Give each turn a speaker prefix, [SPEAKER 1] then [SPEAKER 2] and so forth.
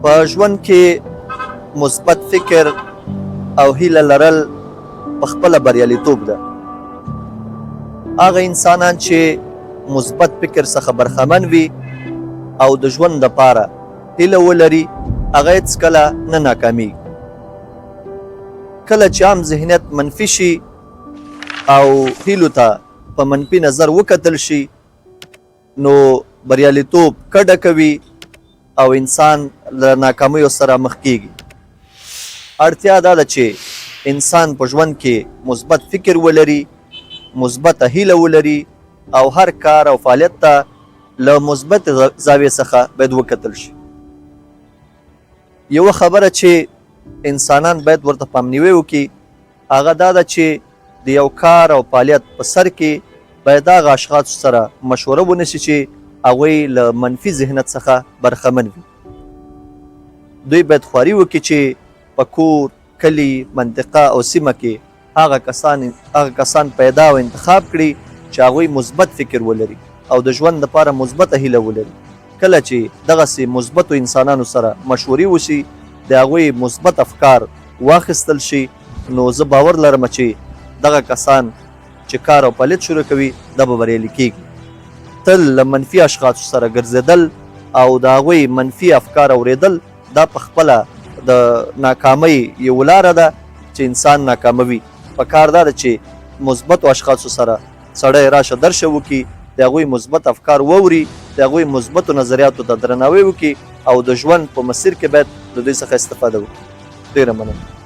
[SPEAKER 1] په ژوند کې مثبت فکر او هیله لرل په خپله بریالیتوب ده. هغه انسانان چې مثبت فکر څخه برخمن وي او د ژوند دپاره هیله ولري هغه هېڅکله نه ناکامیږي. کله چې عام ذهنیت منفي شي او هیلو ته په منفي نظر وکتل شي نو بریالیتوب کډه کوي او انسان له ناکامیو سره مخ کیږي. اړتیا دا ده چې انسان په ژوند کې مثبت فکر ولري، مثبته هیله ولري او هر کار او فعالیت ته له مثبت زاویې څخه باید وکتل شي. یوه خبره چې انسانان باید ورته پامنیوی وکړي هغه دا ده چې د یو کار او فعالیت په سر کې باید هغه اشخاصو سره مشوره ونیسي چې هغوی له منفي ذهنیت څخه برخمن وي. دوی باید خواري وکړي چې په کور، کلي، منطقه او سیمه کې هغه کسان پیدا او انتخاب کړي چې هغوی مثبت فکر ولري او د ژوند لپاره مثبته هیله ولري. کله چې دغسې مثبتو انسانانو سره مشورې وشي د هغوی مثبت افکار واخیستل شي نو زه باور لرم چې دغه کسان چې کار او فعالیت شروع کوي دا به بریالي کیږي. تل له منفي اشخاصو سره ګرځېدل او د هغوی منفي افکار اورېدل دا په خپله د ناکامۍ یو لاره ده چې انسان ناکاموي. پکار دا ده چې مثبتو اشخاصو سره سړی راشه درشه وکړي، د هغوی مثبت افکار واوري، د هغوی مثبتو نظریاتو ته درناوی وکړي او د ژوند په مسیر کې باید د دوی څخه استفاده وکړي. ډېره مننه.